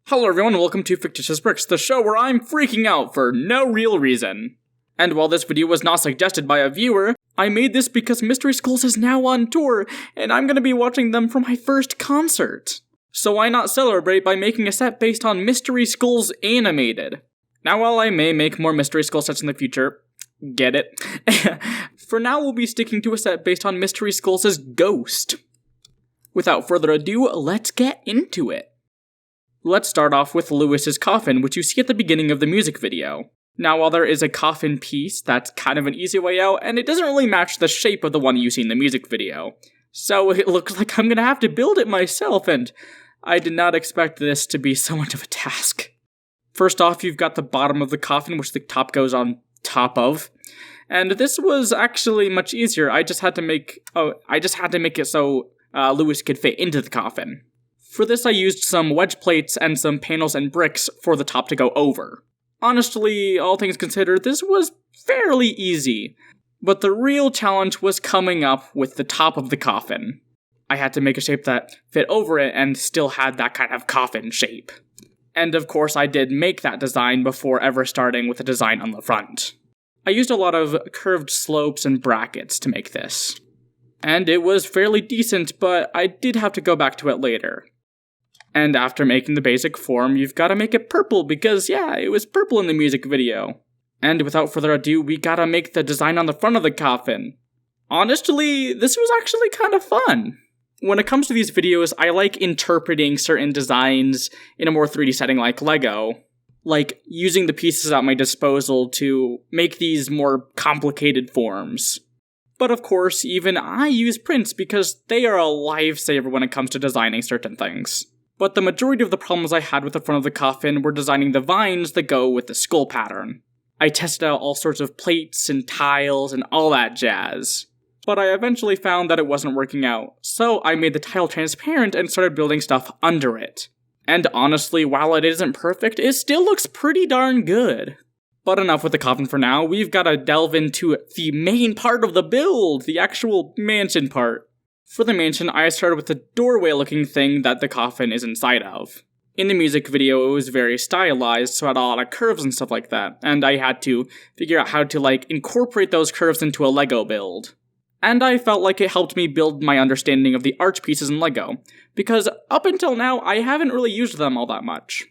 Hello everyone, welcome to Fictitious Bricks, the show where I'm freaking out for no real reason. And while this video was not suggested by a viewer, I made this because Mystery Skulls is now on tour, and I'm gonna be watching them for my first concert. So why not celebrate by making a set based on Mystery Skulls animated? Now while I may make more Mystery Skull sets in the future, get it? For now we'll be sticking to a set based on Mystery Skulls' Ghost. Without further ado, let's get into it. Let's start off with Lewis's coffin, which you see at the beginning of the music video. Now, while there is a coffin piece, that's kind of an easy way out, and it doesn't really match the shape of the one you see in the music video. So it looks like I'm gonna have to build it myself, and I did not expect this to be so much of a task. First off, you've got the bottom of the coffin, which the top goes on top of. And this was actually much easier. I just had to make it so Lewis could fit into the coffin. For this, I used some wedge plates and some panels and bricks for the top to go over. Honestly, all things considered, this was fairly easy. But the real challenge was coming up with the top of the coffin. I had to make a shape that fit over it and still had that kind of coffin shape. And of course, I did make that design before ever starting with the design on the front. I used a lot of curved slopes and brackets to make this. And it was fairly decent, but I did have to go back to it later. And after making the basic form, you've got to make it purple because, yeah, it was purple in the music video. And without further ado, we gotta make the design on the front of the coffin. Honestly, this was actually kind of fun. When it comes to these videos, I like interpreting certain designs in a more 3D setting like Lego. Like, using the pieces at my disposal to make these more complicated forms. But of course, even I use prints because they are a lifesaver when it comes to designing certain things. But the majority of the problems I had with the front of the coffin were designing the vines that go with the skull pattern. I tested out all sorts of plates and tiles and all that jazz. But I eventually found that it wasn't working out, so I made the tile transparent and started building stuff under it. And honestly, while it isn't perfect, it still looks pretty darn good. But enough with the coffin for now, we've got to delve into the main part of the build, the actual mansion part. For the mansion, I started with the doorway-looking thing that the coffin is inside of. In the music video, it was very stylized, so it had a lot of curves and stuff like that, and I had to figure out how to, incorporate those curves into a Lego build. And I felt like it helped me build my understanding of the arch pieces in Lego, because up until now, I haven't really used them all that much.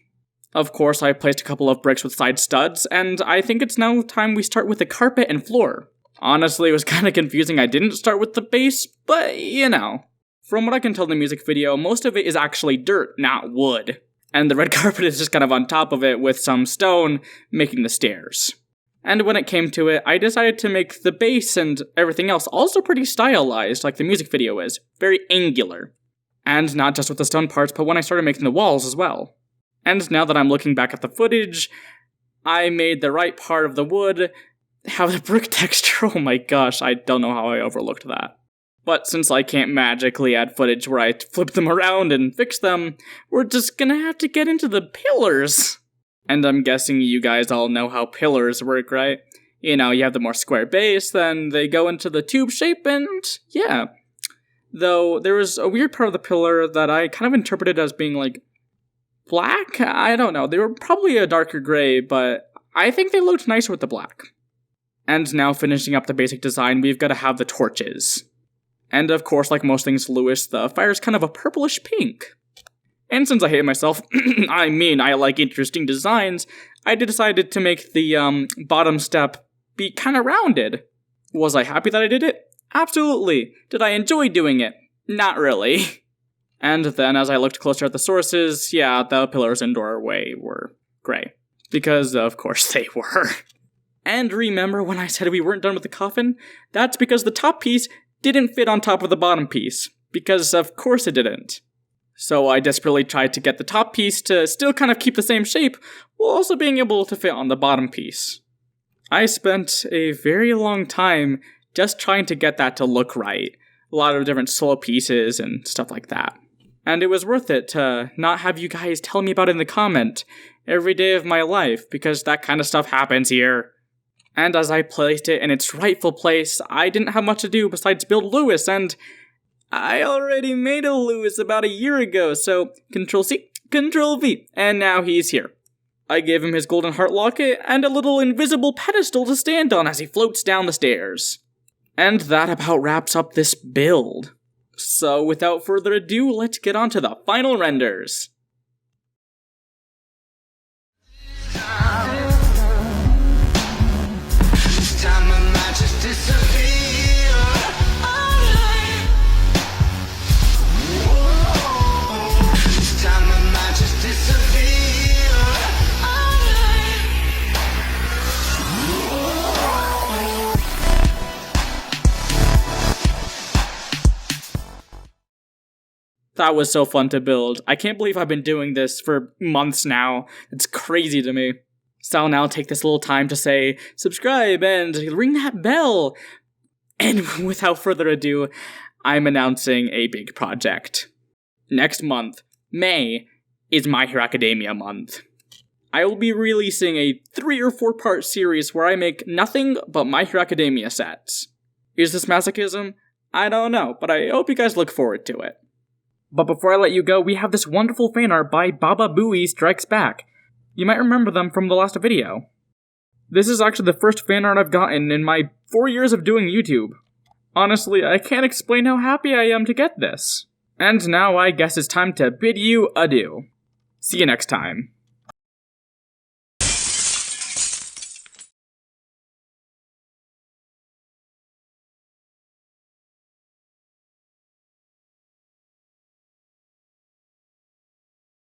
Of course, I placed a couple of bricks with side studs, and I think it's now time we start with the carpet and floor. Honestly, it was kind of confusing I didn't start with the base, but you know. From what I can tell in the music video, most of it is actually dirt, not wood. And the red carpet is just kind of on top of it with some stone making the stairs. And when it came to it, I decided to make the base and everything else also pretty stylized, like the music video is. Very angular. And not just with the stone parts, but when I started making the walls as well. And now that I'm looking back at the footage, I made the right part of the wood have the brick texture. Oh my gosh, I don't know how I overlooked that. But since I can't magically add footage where I flip them around and fix them, we're just gonna have to get into the pillars. And I'm guessing you guys all know how pillars work, right? You know, you have the more square base, then they go into the tube shape, and yeah. Though, there was a weird part of the pillar that I kind of interpreted as being black? I don't know, they were probably a darker gray, but I think they looked nicer with the black. And now finishing up the basic design, we've got to have the torches. And of course, like most things Lewis, the fire's kind of a purplish pink. And since I hate myself, I like interesting designs, I decided to make the bottom step be kind of rounded. Was I happy that I did it? Absolutely. Did I enjoy doing it? Not really. And then as I looked closer at the sources, yeah, the pillars and doorway were gray. Because of course they were. And remember when I said we weren't done with the coffin? That's because the top piece didn't fit on top of the bottom piece. Because of course it didn't. So I desperately tried to get the top piece to still kind of keep the same shape, while also being able to fit on the bottom piece. I spent a very long time just trying to get that to look right. A lot of different slow pieces and stuff like that. And it was worth it to not have you guys tell me about it in the comment every day of my life, because that kind of stuff happens here. And as I placed it in its rightful place, I didn't have much to do besides build Lewis, and I already made a Lewis about a year ago, so Control-C, Control V, and now he's here. I gave him his golden heart locket and a little invisible pedestal to stand on as he floats down the stairs. And that about wraps up this build. So without further ado, let's get on to the final renders. That was so fun to build. I can't believe I've been doing this for months now. It's crazy to me. So I'll now take this little time to say, subscribe and ring that bell. And without further ado, I'm announcing a big project. Next month, May, is My Hero Academia month. I will be releasing a 3 or 4 part series where I make nothing but My Hero Academia sets. Is this masochism? I don't know, but I hope you guys look forward to it. But before I let you go, we have this wonderful fan art by Baba Booey Strikes Back. You might remember them from the last video. This is actually the first fan art I've gotten in my 4 years of doing YouTube. Honestly, I can't explain how happy I am to get this. And now I guess it's time to bid you adieu. See you next time.